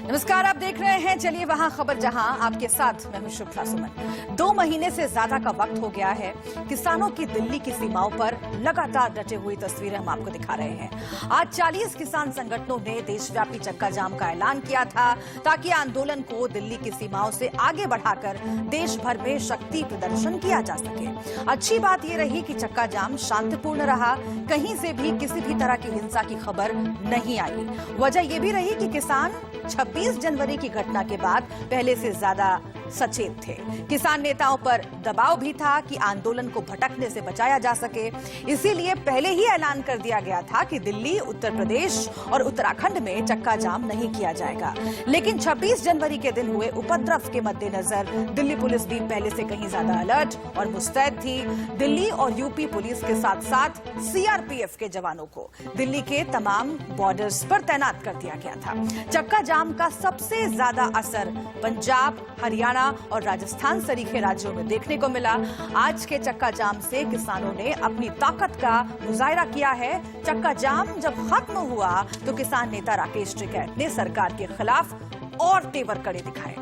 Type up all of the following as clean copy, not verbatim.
नमस्कार, आप देख रहे हैं चलिए वहां खबर जहां, आपके साथ मैं हूं शुभ्रा सुमन। 2 महीने से ज्यादा का वक्त हो गया है। किसानों की दिल्ली की सीमाओं पर लगातार डटे हुई तस्वीरें हम आपको दिखा रहे हैं। आज 40 किसान संगठनों ने देशव्यापी चक्का जाम का ऐलान किया था ताकि आंदोलन को दिल्ली की सीमाओं से आगे बढ़ाकर देश भर में शक्ति प्रदर्शन किया जा सके। अच्छी बात यह रही कि चक्का जाम शांतिपूर्ण रहा, कहीं से भी किसी भी तरह की हिंसा की खबर नहीं आई। वजह यह भी रही कि किसान 26 जनवरी की घटना के बाद पहले से ज्यादा सचेत थे। किसान नेताओं पर दबाव भी था कि आंदोलन को भटकने से बचाया जा सके, इसीलिए पहले ही ऐलान कर दिया गया था कि दिल्ली, उत्तर प्रदेश और उत्तराखंड में चक्का जाम नहीं किया जाएगा। लेकिन 26 जनवरी के दिन हुए उपद्रव के मद्देनजर दिल्ली पुलिस भी पहले से कहीं ज्यादा अलर्ट और मुस्तैद थी। दिल्ली और यूपी पुलिस के साथ साथ सीआरपीएफ के जवानों को दिल्ली के तमाम बॉर्डर्स पर तैनात कर दिया गया था। चक्का जाम का सबसे ज्यादा असर पंजाब, हरियाणा और राजस्थान सरीखे राज्यों में देखने को मिला। आज के चक्का जाम से किसानों ने अपनी ताकत का मुजाहिरा किया है। चक्का जाम जब खत्म हुआ तो किसान नेता राकेश टिकैत ने सरकार के खिलाफ और तेवर कड़े दिखाए।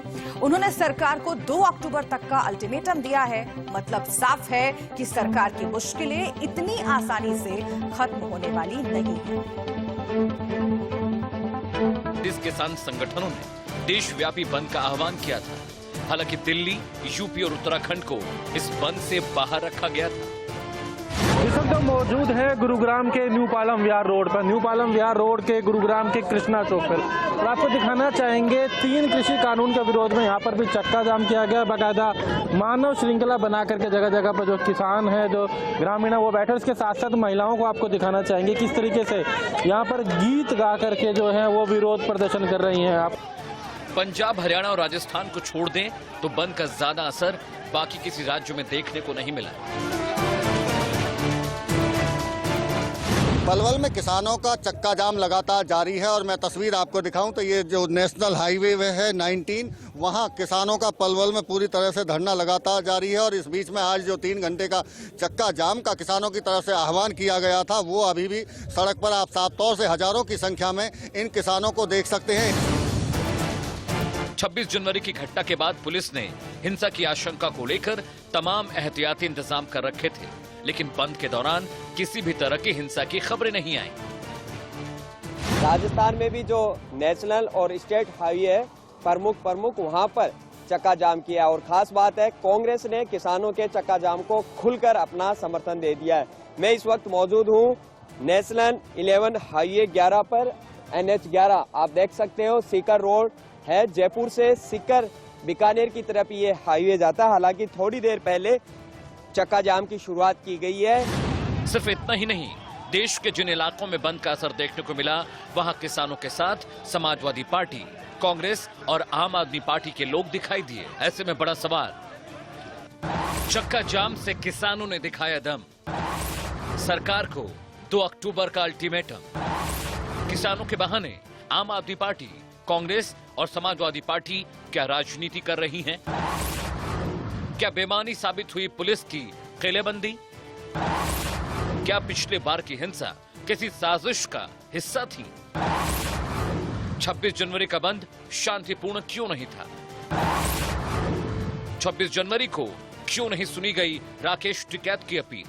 उन्होंने सरकार को 2 अक्टूबर तक का अल्टीमेटम दिया है। मतलब साफ है कि सरकार की मुश्किलें इतनी आसानी से खत्म होने वाली नहीं है। इस किसान संगठनों ने देशव्यापी बंद का आह्वान किया था। हालांकि दिल्ली, यूपी और उत्तराखंड को इस बंद से बाहर रखा गया था। इस वक्त हम मौजूद है गुरुग्राम के न्यू पालम विहार रोड पर, न्यू पालम विहार रोड के गुरुग्राम के कृष्णा चौक पर। और आपको दिखाना चाहेंगे 3 कृषि कानून के विरोध में यहाँ पर भी चक्का जाम किया गया। बाकायदा मानव श्रृंखला बना करके जगह जगह पर जो किसान है, जो ग्रामीण है, वो बैठे। इसके साथ साथ महिलाओं को आपको दिखाना चाहेंगे किस तरीके से यहाँ पर गीत गा करके जो है वो विरोध प्रदर्शन कर रही हैं। आप पंजाब, हरियाणा और राजस्थान को छोड़ दें तो बंद का ज्यादा असर बाकी किसी राज्य में देखने को नहीं मिला। पलवल में किसानों का चक्का जाम लगातार जारी है और मैं तस्वीर आपको दिखाऊं तो ये जो नेशनल हाईवे है 19, वहां किसानों का पलवल में पूरी तरह से धरना लगातार जारी है। और इस बीच में आज जो 3 घंटे का चक्का जाम का किसानों की तरफ से आह्वान किया गया था, वो अभी भी सड़क पर आप साफ तौर से हजारों की संख्या में इन किसानों को देख सकते हैं। 26 जनवरी की घटना के बाद पुलिस ने हिंसा की आशंका को लेकर तमाम एहतियाती इंतजाम कर रखे थे, लेकिन बंद के दौरान किसी भी तरह की हिंसा की खबरें नहीं आई। राजस्थान में भी जो नेशनल और स्टेट हाईवे है, प्रमुख वहां पर चक्का जाम किया। और खास बात है, कांग्रेस ने किसानों के चक्का जाम को खुलकर अपना समर्थन दे दिया है। मैं इस वक्त मौजूद हूं नेशनल 11 हाईवे 11 पर, NH 11। आप देख सकते हो सीकर रोड है। जयपुर से सीकर बीकानेर की तरफ ये हाईवे जाता है। हालांकि थोड़ी देर पहले चक्का जाम की शुरुआत की गई है। सिर्फ इतना ही नहीं, देश के जिन इलाकों में बंद का असर देखने को मिला, वहां किसानों के साथ समाजवादी पार्टी, कांग्रेस और आम आदमी पार्टी के लोग दिखाई दिए। ऐसे में बड़ा सवाल, चक्का जाम से किसानों ने दिखाया दम। सरकार को 2 अक्टूबर का अल्टीमेटम। किसानों के बहाने आम आदमी पार्टी, कांग्रेस और समाजवादी पार्टी क्या राजनीति कर रही हैं? क्या बेईमानी साबित हुई पुलिस की किलेबंदी? क्या पिछले बार की हिंसा किसी साजिश का हिस्सा थी? 26 जनवरी का बंद शांतिपूर्ण क्यों नहीं था? 26 जनवरी को क्यों नहीं सुनी गई राकेश टिकैत की अपील?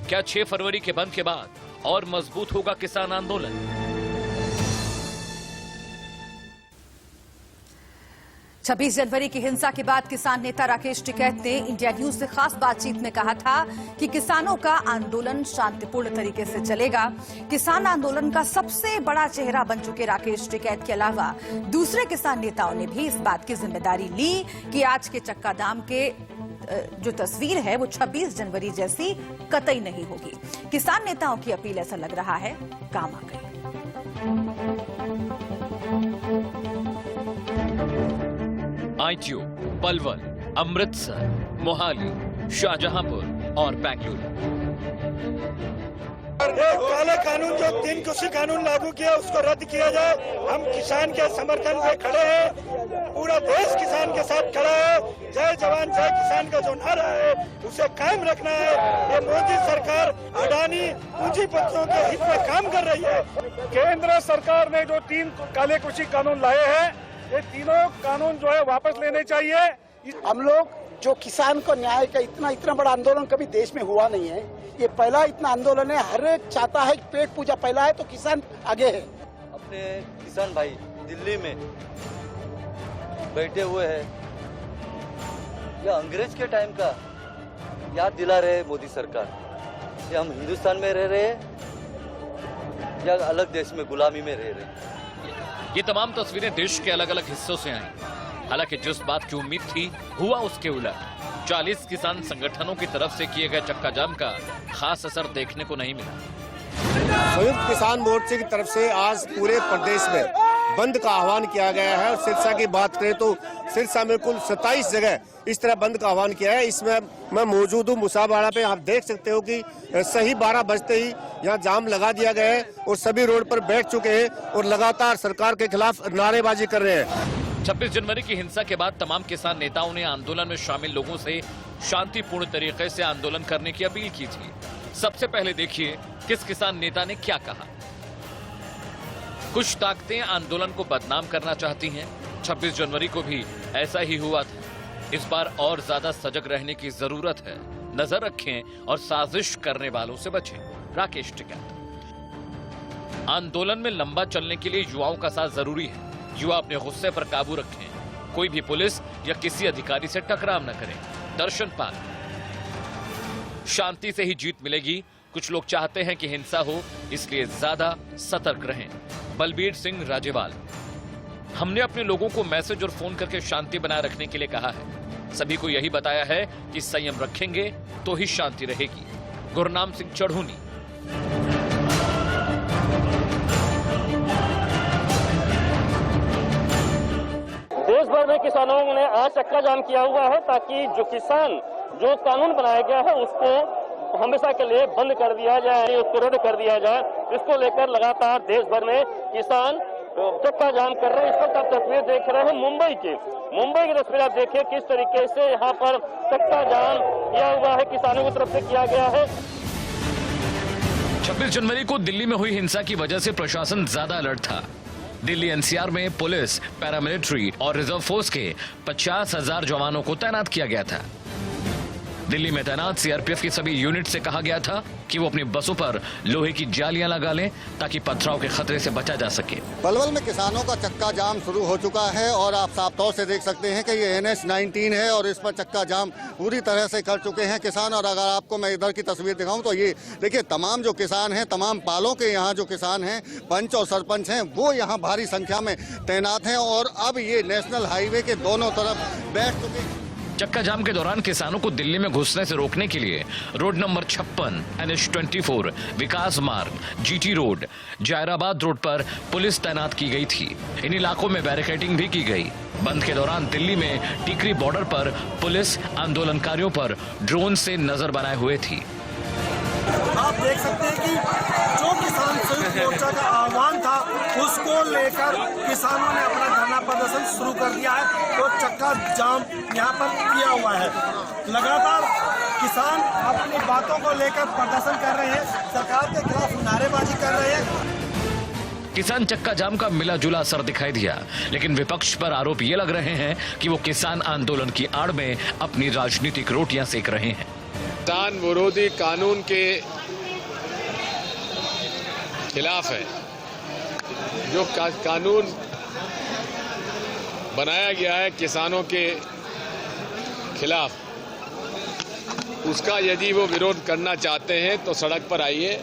क्या 6 फरवरी के बंद के बाद और मजबूत होगा किसान आंदोलन? 26 जनवरी की हिंसा के बाद किसान नेता राकेश टिकैत ने इंडिया न्यूज से खास बातचीत में कहा था कि किसानों का आंदोलन शांतिपूर्ण तरीके से चलेगा। किसान आंदोलन का सबसे बड़ा चेहरा बन चुके राकेश टिकैत के अलावा दूसरे किसान नेताओं ने भी इस बात की जिम्मेदारी ली कि आज के चक्का जाम के जो तस्वीर है वो 26 जनवरी जैसी कतई नहीं होगी। किसान नेताओं की अपील, ऐसा लग रहा है, काम आ गई। ITO, पलवल, अमृतसर, मोहाली, शाहजहांपुर और बेंगलुरु। काले कानून जो 3 कृषि कानून लागू किया उसको रद्द किया जाए। हम किसान के समर्थन पे खड़े हैं, पूरा देश किसान के साथ खड़ा है। जय जवान जय किसान का जो नारा है उसे कायम रखना है। ये मोदी सरकार अडानी पूंजीपतियों के हित में काम कर रही है। केंद्र सरकार ने जो 3 काले कृषि कानून लाए हैं, ये तीनों कानून जो है वापस लेने चाहिए। हम लोग जो किसान को न्याय का इतना बड़ा आंदोलन कभी देश में हुआ नहीं है, ये पहला इतना आंदोलन है। हर एक चाहता है पेट पूजा पहला है तो किसान आगे है। अपने किसान भाई दिल्ली में बैठे हुए हैं, या अंग्रेज के टाइम का याद दिला रहे मोदी सरकार। या हम हिंदुस्तान में रह रहे हैं या अलग देश में गुलामी में रह रहे हैं। ये तमाम तस्वीरें देश के अलग अलग हिस्सों से आई। हालांकि जिस बात की उम्मीद थी हुआ उसके उलट। 40 किसान संगठनों की तरफ से किए गए चक्का जाम का खास असर देखने को नहीं मिला। संयुक्त किसान मोर्चे की तरफ से आज पूरे प्रदेश में बंद का आह्वान किया गया है। और सिरसा की बात करें तो सिरसा में कुल 27 जगह इस तरह बंद का आह्वान किया है। इसमें मैं मौजूद हूँ मुसाबाड़ा पे। आप देख सकते हो कि सही 12 बजते ही यहाँ जाम लगा दिया गया है और सभी रोड पर बैठ चुके हैं और लगातार सरकार के खिलाफ नारेबाजी कर रहे हैं। 26 जनवरी की हिंसा के बाद तमाम किसान नेताओं ने आंदोलन में शामिल लोगों से शांतिपूर्ण तरीके से आंदोलन करने की अपील की थी। सबसे पहले देखिए किस किसान नेता ने क्या कहा। कुछ ताकतें आंदोलन को बदनाम करना चाहती हैं। 26 जनवरी को भी ऐसा ही हुआ था। इस बार और ज्यादा सजग रहने की जरूरत है। नजर रखें और साजिश करने वालों से बचें। राकेश टिकैत। आंदोलन में लंबा चलने के लिए युवाओं का साथ जरूरी है। युवा अपने गुस्से पर काबू रखें। कोई भी पुलिस या किसी अधिकारी से टकराव न करें। दर्शन पाक। शांति से ही जीत मिलेगी। कुछ लोग चाहते हैं कि हिंसा हो, इसलिए ज्यादा सतर्क रहें। बलबीर सिंह राजेवाल। हमने अपने लोगों को मैसेज और फोन करके शांति बनाए रखने के लिए कहा है। सभी को यही बताया है कि संयम रखेंगे तो ही शांति रहेगी। गुरनाम सिंह चढ़ूनी। देश भर में किसानों ने आज चक्का जाम किया हुआ है ताकि जो कानून बनाया गया है उसको हमेशा के लिए बंद कर दिया जाए, उसको रद्द कर दिया जाए। इसको लेकर लगातार देश भर में किसान चक्का जाम कर रहे हैं। इस वक्त आप तस्वीर देख रहे हैं मुंबई की तस्वीर आप देखिए किस तरीके से यहाँ पर चक्का जाम किया हुआ है, किसानों की तरफ से किया गया है। 26 जनवरी को दिल्ली में हुई हिंसा की वजह से प्रशासन ज्यादा अलर्ट था। दिल्ली एनसीआर में पुलिस, पैरामिलिट्री और रिजर्व फोर्स के 50,000 जवानों को तैनात किया गया था। दिल्ली में तैनात सीआरपीएफ की सभी यूनिट से कहा गया था कि वो अपनी बसों पर लोहे की जालियां लगा लें ताकि पथराव के खतरे से बचा जा सके। पलवल में किसानों का चक्का जाम शुरू हो चुका है और आप साफ तौर से देख सकते हैं कि ये NH 19 है और इस पर चक्का जाम पूरी तरह से कर चुके हैं किसान। और अगर आपको मैं इधर की तस्वीर दिखाऊं तो ये देखिए तमाम जो किसान हैं, तमाम पालों के यहाँ जो किसान हैं, पंच और सरपंच हैं, वो यहाँ भारी संख्या में तैनात हैं और अब ये नेशनल हाईवे के दोनों तरफ बैठ चुके हैं। चक्का जाम के दौरान किसानों को दिल्ली में घुसने से रोकने के लिए रोड नंबर 56, NH 24, विकास मार्ग, GT रोड, जायराबाद रोड पर पुलिस तैनात की गई थी। इन इलाकों में बैरिकेडिंग भी की गई। बंद के दौरान दिल्ली में टिकरी बॉर्डर पर पुलिस आंदोलनकारियों पर ड्रोन से नजर बनाए हुए थी। आप देख सकते हैं कि जो किसान संयुक्त मोर्चा का आह्वान था उसको लेकर किसानों ने अपना धरना प्रदर्शन शुरू कर दिया है। तो चक्का जाम यहाँ पर किया हुआ है। लगातार किसान अपनी बातों को लेकर प्रदर्शन कर रहे हैं, सरकार के खिलाफ नारेबाजी कर रहे हैं। किसान चक्का जाम का मिला जुला असर दिखाई दिया, लेकिन विपक्ष पर आरोप ये लग रहे हैं कि वो किसान आंदोलन की आड़ में अपनी राजनीतिक रोटियां सेक रहे हैं। किसान विरोधी कानून के खिलाफ है। जो कानून बनाया गया है किसानों के खिलाफ, उसका यदि वो विरोध करना चाहते हैं तो सड़क पर आइए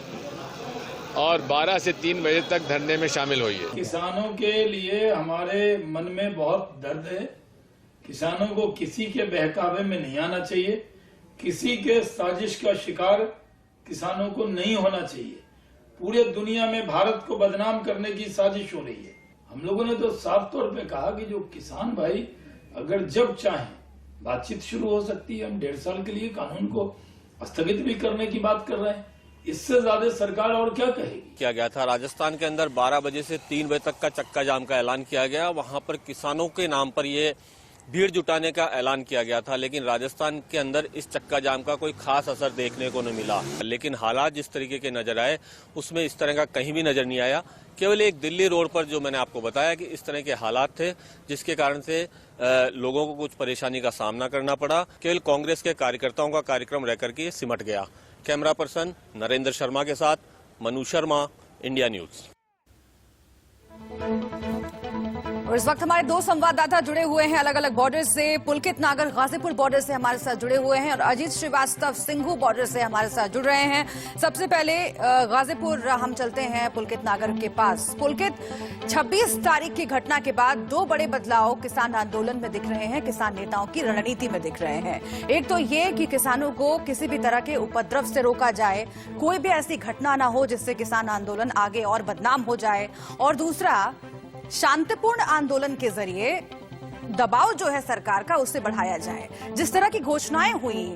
और 12 से 3 बजे तक धरने में शामिल होइए। किसानों के लिए हमारे मन में बहुत दर्द है। किसानों को किसी के बहकावे में नहीं आना चाहिए, किसी के साजिश का शिकार किसानों को नहीं होना चाहिए। पूरे दुनिया में भारत को बदनाम करने की साजिश हो रही है। हम लोगों ने तो साफ तौर पे कहा कि जो किसान भाई अगर जब चाहें बातचीत शुरू हो सकती है। हम 1.5 साल के लिए कानून को स्थगित भी करने की बात कर रहे हैं। इससे ज्यादा सरकार और क्या कहेगी। किया गया था राजस्थान के अंदर 12 बजे से 3 बजे तक का चक्का जाम का ऐलान किया गया। वहां पर किसानों के नाम पर ये भीड़ जुटाने का ऐलान किया गया था, लेकिन राजस्थान के अंदर इस चक्का जाम का कोई खास असर देखने को नहीं मिला। लेकिन हालात जिस तरीके के नजर आए उसमें इस तरह का कहीं भी नजर नहीं आया। केवल एक दिल्ली रोड पर जो मैंने आपको बताया कि इस तरह के हालात थे जिसके कारण से लोगों को कुछ परेशानी का सामना करना पड़ा। केवल कांग्रेस के कार्यकर्ताओं का कार्यक्रम रह करके सिमट गया। कैमरा पर्सन नरेंद्र शर्मा के साथ मनु शर्मा, इंडिया न्यूज। और इस वक्त हमारे दो संवाददाता जुड़े हुए हैं अलग अलग बॉर्डर से। पुलकित नागर गाजीपुर बॉर्डर से हमारे साथ जुड़े हुए हैं और अजीत श्रीवास्तव सिंघू बॉर्डर से हमारे साथ जुड़ रहे हैं। सबसे पहले गाजीपुर हम चलते हैं पुलकित नागर के पास। पुलकित, 26 तारीख की घटना के बाद दो बड़े बदलाव किसान आंदोलन में दिख रहे हैं, किसान नेताओं की रणनीति में दिख रहे हैं। एक तो ये कि किसानों को किसी भी तरह के उपद्रव से रोका जाए, कोई भी ऐसी घटना ना हो जिससे किसान आंदोलन आगे और बदनाम हो जाए, और दूसरा शांतिपूर्ण आंदोलन के जरिए दबाव जो है सरकार का उससे बढ़ाया जाए। जिस तरह की घोषणाएं हुई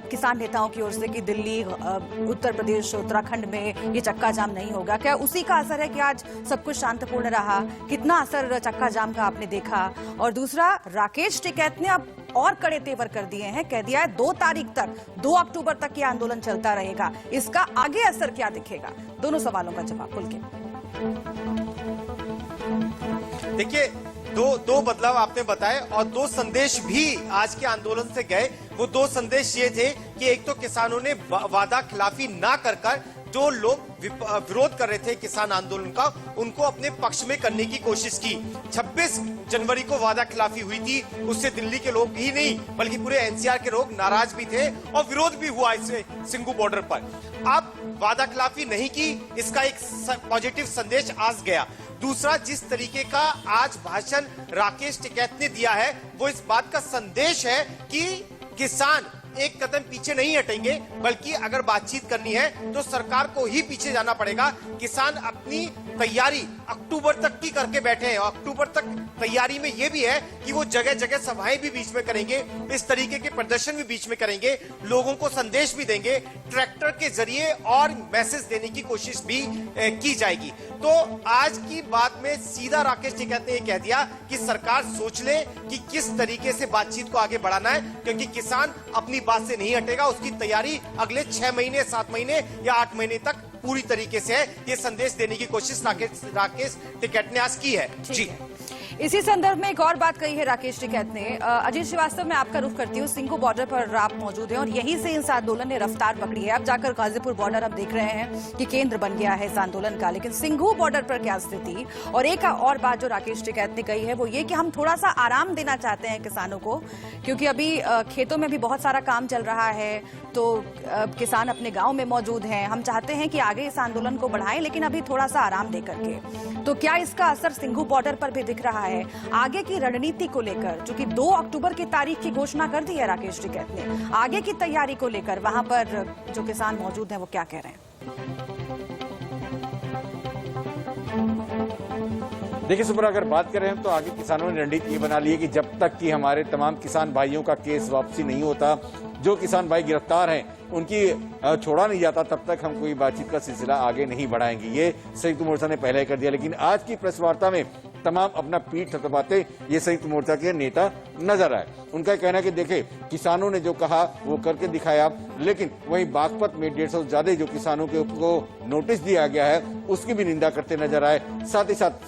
किसान नेताओं की ओर से कि दिल्ली, उत्तर प्रदेश, उत्तराखंड में ये चक्का जाम नहीं होगा, क्या उसी का असर है कि आज सब कुछ शांतिपूर्ण रहा? कितना असर चक्का जाम का आपने देखा? और दूसरा, राकेश टिकैत ने अब और कड़े तेवर कर दिए हैं, कह दिया है 2 तारीख तक, 2 अक्टूबर तक ये आंदोलन चलता रहेगा। इसका आगे असर क्या दिखेगा? दोनों सवालों का जवाब पुलकित। देखिए, दो बदलाव आपने बताए और 2 संदेश भी आज के आंदोलन से गए। वो 2 संदेश ये थे कि एक तो किसानों ने वादा खिलाफी ना कर जो लोग विरोध कर रहे थे किसान आंदोलन का, उनको अपने पक्ष में करने की कोशिश की। 26 जनवरी को वादा खिलाफी हुई थी, उससे दिल्ली के लोग ही नहीं बल्कि पूरे एनसीआर के लोग नाराज भी थे और विरोध भी हुआ इससे सिंघू बॉर्डर पर। अब वादा खिलाफी नहीं की, इसका एक पॉजिटिव संदेश आज गया। दूसरा, जिस तरीके का आज भाषण राकेश टिकैत ने दिया है वो इस बात का संदेश है कि किसान एक कदम पीछे नहीं हटेंगे, बल्कि अगर बातचीत करनी है तो सरकार को ही पीछे जाना पड़ेगा। किसान अपनी तैयारी अक्टूबर तक की करके बैठे हैं और अक्टूबर तक तैयारी में ये भी है कि वो जगह जगह सभाएं भी बीच में करेंगे, इस तरीके के प्रदर्शन भी बीच में करेंगे, लोगों को संदेश भी देंगे, ट्रैक्टर के जरिए और मैसेज देने की कोशिश भी की जाएगी। तो आज की बात में सीधा राकेश टिकैत ने ये कह दिया कि सरकार सोच ले कि किस तरीके से बातचीत को आगे बढ़ाना है, क्योंकि किसान अपनी बात से नहीं हटेगा। उसकी तैयारी अगले 6 महीने, 7 महीने या 8 महीने तक पूरी तरीके से है। ये संदेश देने की कोशिश राकेश टिकैत ने आज की है। जी, इसी संदर्भ में एक और बात कही है राकेश टिकैत ने। अजीत श्रीवास्तव, मैं आपका रुख करती हूँ। सिंघू बॉर्डर पर आप मौजूद हैं और यहीं से इस आंदोलन ने रफ्तार पकड़ी है। अब जाकर गाजीपुर बॉर्डर हम देख रहे हैं कि केंद्र बन गया है इस आंदोलन का, लेकिन सिंघू बॉर्डर पर क्या स्थिति? और एक और बात जो राकेश टिकैत ने कही है वो ये कि हम थोड़ा सा आराम देना चाहते हैं किसानों को, क्योंकि अभी खेतों में भी बहुत सारा काम चल रहा है, तो किसान अपने गाँव में मौजूद हैं। हम चाहते हैं कि आगे इस आंदोलन को बढ़ाएं, लेकिन अभी थोड़ा सा आराम दे करके। तो क्या इसका असर सिंघू बॉर्डर पर भी दिख रहा है आगे की रणनीति को लेकर? चूंकि 2 अक्टूबर की तारीख की घोषणा कर दी है राकेश टिकैत ने, आगे की तैयारी को लेकर वहां पर जो किसान मौजूद हैं वो क्या कह रहे हैं? देखिए सुपर, अगर बात करें तो आगे किसानों ने रणनीति बना ली है कि जब तक कि हमारे तमाम किसान भाइयों का केस वापसी नहीं होता, जो किसान भाई गिरफ्तार हैं उनकी छोड़ा नहीं जाता, तब तक हम कोई बातचीत का सिलसिला आगे नहीं बढ़ाएंगे। ये संयुक्त मोर्चा ने पहले कर दिया, लेकिन आज की प्रेस वार्ता में तमाम अपना पीठ थपथपाते ये संयुक्त मोर्चा के नेता नजर आए। उनका कहना है कि देखे, किसानों ने जो कहा वो करके दिखाया, लेकिन वहीं बागपत में 150 से ज्यादा जो किसानों को नोटिस दिया गया है उसकी भी निंदा करते नजर आए। साथ ही साथ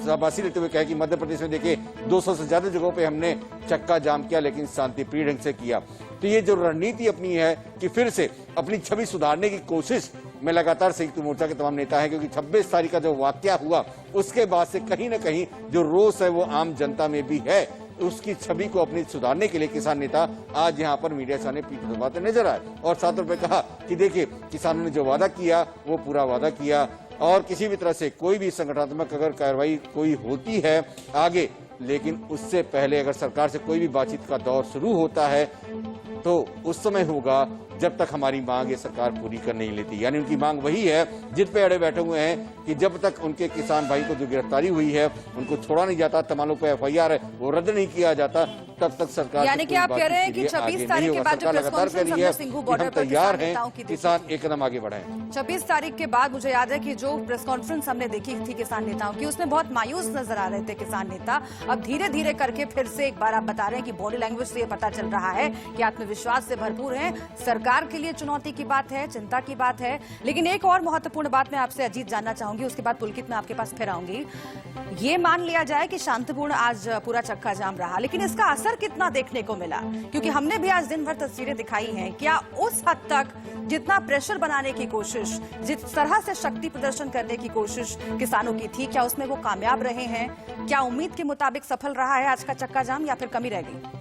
शाबाशी लेते हुए कहा कि मध्य प्रदेश में देखिए 200 से ज्यादा जगहों पे हमने चक्का जाम किया, लेकिन शांतिप्रिय ढंग से किया। तो ये जो रणनीति अपनी है कि फिर से अपनी छवि सुधारने की कोशिश में लगातार संयुक्त मोर्चा के तमाम नेता हैं, क्योंकि 26 तारीख का जो वाकया हुआ उसके बाद से कहीं ना कहीं जो रोष है वो आम जनता में भी है। उसकी छवि को अपनी सुधारने के लिए किसान नेता आज यहाँ पर मीडिया सामने पीठ थपथपाते नजर आए और साथ में कहा कि देखिए, किसानों ने जो वादा किया वो पूरा वादा किया और किसी भी तरह से कोई भी संगठनात्मक अगर कार्रवाई कोई होती है आगे, लेकिन उससे पहले अगर सरकार से कोई भी बातचीत का दौर शुरू होता है तो उस समय होगा जब तक हमारी मांग ये सरकार पूरी कर नहीं लेती। यानी उनकी मांग वही है जिन पे अड़े बैठे हुए हैं कि जब तक उनके किसान भाई को जो गिरफ्तारी हुई है उनको छोड़ा नहीं जाता, तमाम लोग पे FIR है वो रद्द नहीं किया जाता, तब तक सरकार यानी कि आप कह रहे हैं कि 26 तारीख के बाद जो प्रेस कॉन्फ्रेंस हमने सिंघू बॉर्डर पर तैयार हैं किसान एक कदम आगे बढ़े। 26 तारीख के बाद मुझे याद है कि जो प्रेस कॉन्फ्रेंस हमने देखी थी किसान नेताओं की, उसमें बहुत मायूस नजर आ रहे थे किसान नेता। अब धीरे धीरे करके फिर से एक बार आप बता रहे हैं कि बॉडी लैंग्वेज से ये पता चल रहा है कि आत्मविश्वास से भरपूर है। सरकार के लिए चुनौती की बात है, चिंता की बात है। लेकिन एक और महत्वपूर्ण बात मैं आपसे अजीत जानना चाहूंगी, उसके बाद पुलकित मैं आपके पास फिर आऊंगी। ये मान लिया जाए कि शांतिपूर्ण आज पूरा चक्का जाम रहा, लेकिन इसका असर कितना देखने को मिला? क्योंकि हमने भी आज दिन भर तस्वीरें दिखाई हैं। क्या उस हद तक जितना प्रेशर बनाने की कोशिश, जिस तरह से शक्ति प्रदर्शन करने की कोशिश किसानों की थी, क्या उसमें वो कामयाब रहे हैं? क्या उम्मीद के मुताबिक सफल रहा है आज का चक्का जाम या फिर कमी रह गई?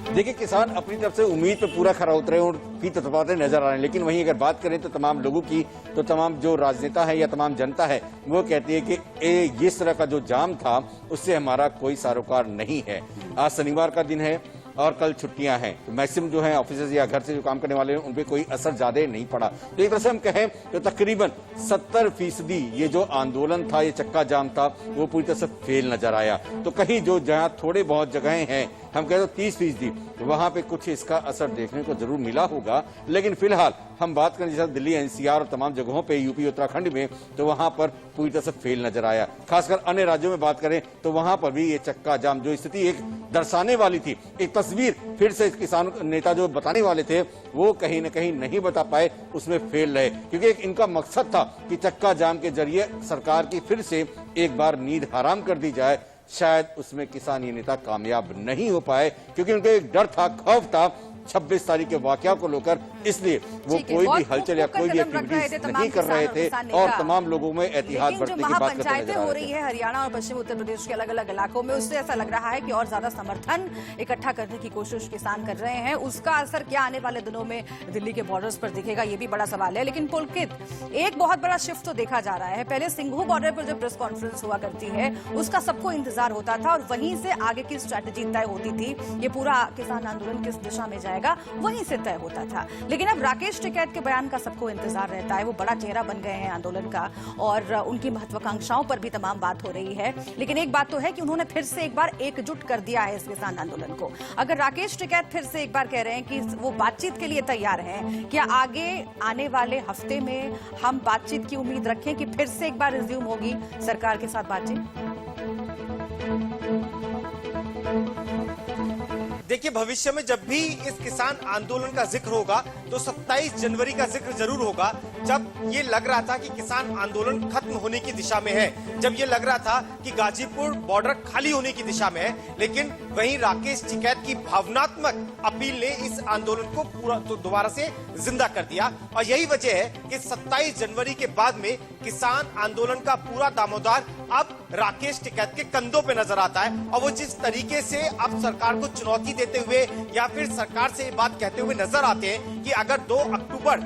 देखिए, किसान अपनी तरफ से उम्मीद पे पूरा खरा उतरे और की तत्वाते नजर आ रहे हैं, लेकिन वहीं अगर बात करें तो तमाम लोगों की, तो तमाम जो राजनेता है या तमाम जनता है वो कहती है कि इस तरह का जो जाम था उससे हमारा कोई सरोकार नहीं है। आज शनिवार का दिन है और कल छुट्टियां हैं, तो मैक्सिमम जो है ऑफिस या घर से जो काम करने वाले हैं उन पे कोई असर ज्यादा नहीं पड़ा। तो एक तरह से हम कहें तो तकरीबन 70% ये जो आंदोलन था, ये चक्का जाम था, वो पूरी तरह से फेल नजर आया। तो कहीं जो जहां थोड़े बहुत जगहें हैं, हम कहते 30%, वहां पे कुछ इसका असर देखने को जरूर मिला होगा। लेकिन फिलहाल हम बात करें जैसे दिल्ली NCR और तमाम जगहों पे, यूपी उत्तराखंड में, तो वहां पर पूरी तरह से फेल नजर आया। खासकर अन्य राज्यों में बात करें तो वहां पर भी ये चक्का जाम जो स्थिति एक दर्शाने वाली थी, एक तस्वीर फिर से किसान नेता जो बताने वाले थे वो कहीं न कहीं नहीं बता पाए, उसमें फेल रहे। क्योंकि एक इनका मकसद था कि चक्का जाम के जरिए सरकार की फिर से एक बार नींद हराम कर दी जाए। शायद उसमें किसान ये नेता कामयाब नहीं हो पाए, क्योंकि उनको एक डर था, खौफ था 26 तारीख के वाकया को लेकर, इसलिए वो कोई भी हलचल या कोई भी एक्टिविटीज नहीं कर रहे थे और तमाम लोगों में एहतियात बरतने की बात करते नजर हो रही है हरियाणा और पश्चिम उत्तर प्रदेश के अलग अलग इलाकों में, उससे ऐसा लग रहा है कि और ज्यादा समर्थन इकट्ठा करने की कोशिश किसान कर रहे हैं। उसका असर क्या आने वाले दिनों में दिल्ली के बॉर्डर्स पर दिखेगा, ये भी बड़ा सवाल है। लेकिन पुलकित, एक बहुत बड़ा शिफ्ट तो देखा जा रहा है। पहले सिंघू बॉर्डर पर जो प्रेस कॉन्फ्रेंस हुआ करती है उसका सबको इंतजार होता था और वहीं से आगे की स्ट्रैटेजी तय होती थी, ये पूरा किसान आंदोलन किस दिशा में जाएगा वहीं से तय होता था। लेकिन अब राकेश टिकैत के बयान का सबको इंतजार रहता है, वो बड़ा चेहरा बन गए हैं आंदोलन का और उनकी महत्वाकांक्षाओं पर भी तमाम बात हो रही है। लेकिन एक बात तो है कि उन्होंने फिर से एक बार एकजुट कर दिया है इस किसान आंदोलन को। अगर राकेश टिकैत फिर से एक बार कह रहे हैं कि वो बातचीत के लिए तैयार हैं, क्या आगे आने वाले हफ्ते में हम बातचीत की उम्मीद रखें कि फिर से एक बार रिज्यूम होगी सरकार के साथ बातचीत? देखिए, भविष्य में जब भी इस किसान आंदोलन का जिक्र होगा तो 27 जनवरी का जिक्र जरूर होगा, जब ये लग रहा था कि किसान आंदोलन खत्म होने की दिशा में है, जब ये लग रहा था कि गाजीपुर बॉर्डर खाली होने की दिशा में है। लेकिन वहीं राकेश टिकैत की भावनात्मक अपील ने इस आंदोलन को पूरा तो दोबारा से जिंदा कर दिया और यही वजह है कि 27 जनवरी के बाद में किसान आंदोलन का पूरा दामोदर अब राकेश टिकैत के कंधों पे नजर आता है। और वो जिस तरीके से अब सरकार को चुनौती देते हुए या फिर सरकार से ये बात कहते हुए नजर आते हैं कि अगर 2 अक्टूबर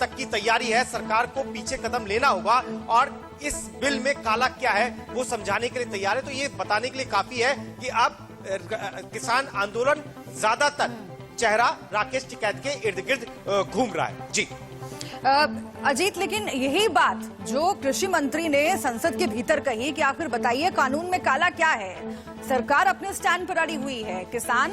तक की तैयारी है, सरकार को पीछे कदम लेना होगा और इस बिल में काला क्या है वो समझाने के लिए तैयार है, तो ये बताने के लिए काफी है कि अब किसान आंदोलन ज्यादातर चेहरा राकेश टिकैत के इर्द गिर्द घूम रहा है। जी अजीत, लेकिन यही बात जो कृषि मंत्री ने संसद के भीतर कही कि आखिर बताइए कानून में काला क्या है, सरकार अपने स्टैंड पर अड़ी हुई है, किसान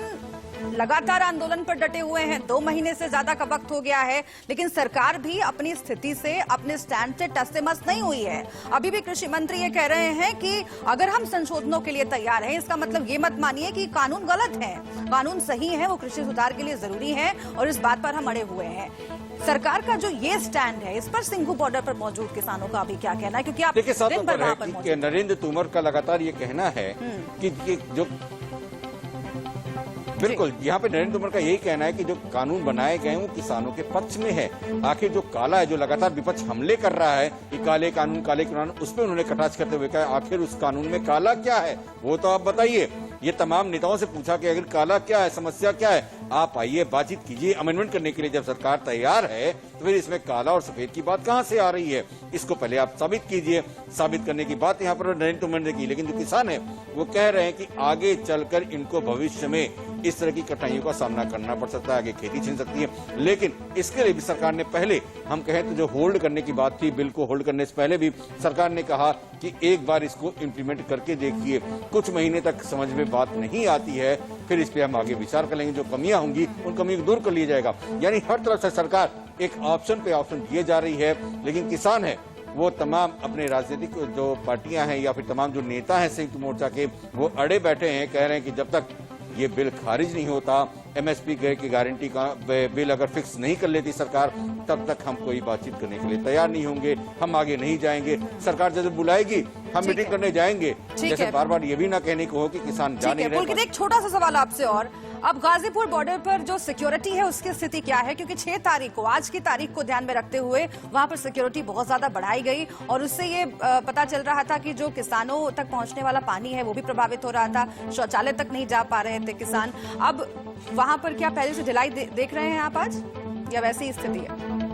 लगातार आंदोलन पर डटे हुए हैं, 2 महीने से ज्यादा का वक्त हो गया है, लेकिन सरकार भी अपनी स्थिति से, अपने स्टैंड से टस से मस नहीं हुई है। अभी भी कृषि मंत्री ये कह रहे हैं कि अगर हम संशोधनों के लिए तैयार हैं, इसका मतलब ये मत मानिए कि कानून गलत है, कानून सही है, वो कृषि सुधार के लिए जरूरी है और इस बात पर हम अड़े हुए हैं। सरकार का जो ये स्टैंड है, इस पर सिंघू बॉर्डर पर मौजूद किसानों का अभी क्या कहना है? क्योंकि आप दिन भर वहां पर मौजूद हैं। नरेंद्र तोमर का लगातार ये कहना है कि जो बिल्कुल यहाँ पे नरेंद्र तोमर का यही कहना है कि जो कानून बनाए गए हैं वो किसानों के पक्ष में है। आखिर जो काला है, जो लगातार विपक्ष हमले कर रहा है कि काले कानून, उस पर उन्होंने कटाक्ष करते हुए कहा आखिर उस कानून में काला क्या है वो तो आप बताइए। ये तमाम नेताओं से पूछा कि अगर काला क्या है, समस्या क्या है, आप आइए बातचीत कीजिए। अमेंडमेंट करने के लिए जब सरकार तैयार है तो फिर इसमें काला और सफेद की बात कहां से आ रही है? इसको पहले आप साबित कीजिए। साबित करने की बात यहाँ पर नरेंद्र तोमर ने की, लेकिन जो किसान है वो कह रहे हैं कि आगे चलकर इनको भविष्य में इस तरह की कठिनाइयों का सामना करना पड़ सकता है, आगे खेती छिन सकती है। लेकिन इसके लिए भी सरकार ने पहले, हम कहें तो जो होल्ड करने की बात थी, बिल को होल्ड करने से पहले भी सरकार ने कहा कि एक बार इसको इम्प्लीमेंट करके देखिए, कुछ महीने तक समझ में बात नहीं आती है फिर इस पे हम आगे विचार कर लेंगे, जो कमियां होंगी उन कमियों को दूर कर लिया जाएगा। यानी हर तरफ से सरकार एक ऑप्शन पे ऑप्शन दिए जा रही है, लेकिन किसान है वो तमाम अपने राजनीतिक जो पार्टियां हैं या फिर तमाम जो नेता हैं संयुक्त मोर्चा के, वो अड़े बैठे हैं, कह रहे हैं कि जब तक ये बिल खारिज नहीं होता, एमएसपी की गारंटी का बिल अगर फिक्स नहीं कर लेती सरकार, तब तक हम कोई बातचीत करने के लिए तैयार नहीं होंगे, हम आगे नहीं जाएंगे। सरकार जब बुलाएगी हम मीटिंग करने जाएंगे। जैसे बार बार ये भी ना कहने को हो कि किसान जा नहीं रहे। एक छोटा सा सवाल आपसे और, अब गाजीपुर बॉर्डर पर जो सिक्योरिटी है उसकी स्थिति क्या है? क्योंकि 6 तारीख को, आज की तारीख को ध्यान में रखते हुए वहां पर सिक्योरिटी बहुत ज्यादा बढ़ाई गई और उससे ये पता चल रहा था कि जो किसानों तक पहुंचने वाला पानी है वो भी प्रभावित हो रहा था, शौचालय तक नहीं जा पा रहे थे किसान। अब वहां पर क्या पहले से ढिलाई देख रहे हैं आप आज, या वैसी ही स्थिति है?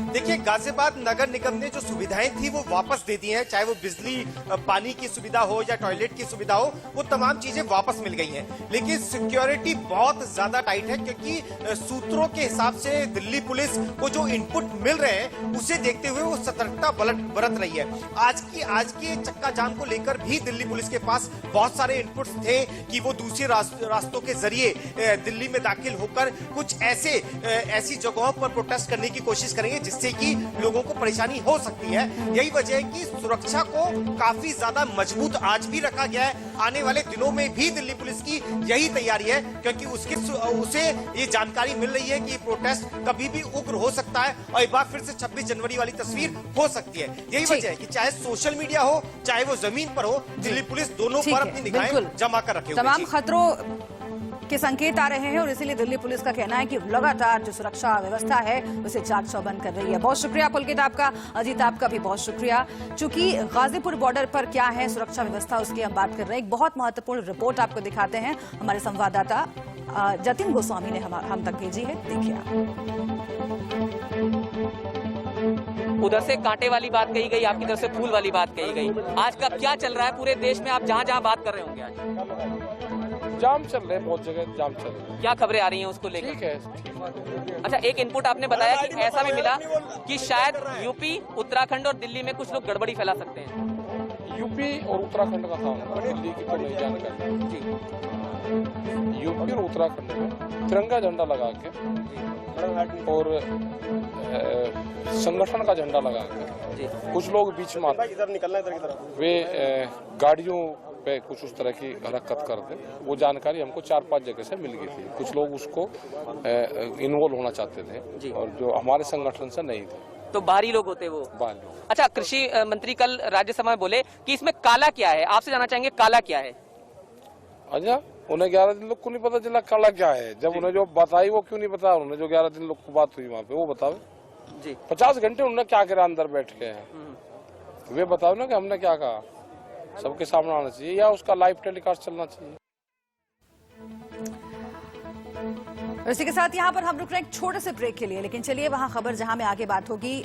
देखिए, गाजियाबाद नगर निगम ने जो सुविधाएं थी वो वापस दे दी हैं, चाहे वो बिजली पानी की सुविधा हो या टॉयलेट की सुविधा हो, वो तमाम चीजें वापस मिल गई हैं। लेकिन सिक्योरिटी बहुत ज्यादा टाइट है, क्योंकि सूत्रों के हिसाब से दिल्ली पुलिस को जो इनपुट मिल रहे हैं उसे देखते हुए वो सतर्कता बरत रही है। आज के चक्का जाम को लेकर भी दिल्ली पुलिस के पास बहुत सारे इनपुट्स थे कि वो दूसरे रास्तों के जरिए दिल्ली में दाखिल होकर कुछ ऐसी जगहों पर प्रोटेस्ट करने की कोशिश करेंगे जिससे कि लोगों को परेशानी हो सकती है। यही वजह है कि सुरक्षा को काफी ज्यादा मजबूत आज भी रखा गया है। आने वाले दिनों में भी दिल्ली पुलिस की यही तैयारी है, क्योंकि उसे ये जानकारी मिल रही है कि प्रोटेस्ट कभी भी उग्र हो सकता है और एक बार फिर से 26 जनवरी वाली तस्वीर हो सकती है। यही वजह है कि चाहे सोशल मीडिया हो चाहे वो जमीन पर हो, दिल्ली पुलिस दोनों पर अपनी निगाहें जमा कर रखे हुए। तमाम खतरों के संकेत आ रहे हैं और इसीलिए दिल्ली पुलिस का कहना है कि लगातार जो सुरक्षा व्यवस्था है उसे चाक चौबंद कर रही है। बहुत शुक्रिया पुलकित आपका, अजीत आपका भी बहुत शुक्रिया। चूंकि गाजीपुर बॉर्डर पर क्या है सुरक्षा व्यवस्था उसकी हम बात कर रहे हैं, एक बहुत महत्वपूर्ण रिपोर्ट आपको दिखाते हैं, हमारे संवाददाता जतिन गोस्वामी ने हम तक भेजी है, देखिए आप। उधर से कांटे वाली बात कही गई, आपकी तरफ से फूल वाली बात कही गई। आज का क्या चल रहा है पूरे देश में, आप जहाँ जहाँ बात कर रहे होंगे? आज जाम चल रहे हैं, बहुत जगह जाम चल रहे हैं। क्या खबरें आ रही हैं उसको लेकर? ठीक है। अच्छा, एक इनपुट आपने बताया कि ऐसा भी मिला कि शायद यूपी, उत्तराखंड और दिल्ली में कुछ लोग गड़बड़ी फैला सकते हैं। यूपी और उत्तराखंड का था, दिल्ली की तो नहीं जानकारी जी। यूपी और उत्तराखंड में तिरंगा झंडा लगा के और संगठन का झंडा लगा के कुछ लोग बीच में वे गाड़ियों पे कुछ उस तरह की हरकत करते, वो जानकारी हमको 4-5 जगह से मिल गई थी। कुछ लोग उसको इन्वॉल्व होना चाहते थे और जो हमारे संगठन से नहीं थे। तो बाहरी लोग होते वो? बाहरी लोग। अच्छा, कृषि मंत्री कल राज्यसभा में बोले कि इसमें काला क्या है, आपसे जानना चाहेंगे काला क्या है? अच्छा, उन्हें 11 दिन लोग को नहीं पता चला काला क्या है, जब उन्हें जो बताई वो क्यों नहीं बताया? उन्हें जो 11 दिन लोग को बात हुई वहाँ पे वो बताओ जी। 50 घंटे उन्होंने क्या करा अंदर बैठ के, वे बताओ ना कि हमने क्या कहा, सबके सामने आना चाहिए या उसका लाइव टेलीकास्ट चलना चाहिए। इसी के साथ यहाँ पर हम रुक रहे हैं एक छोटे से ब्रेक के लिए, लेकिन चलिए वहाँ खबर जहाँ में आगे बात होगी।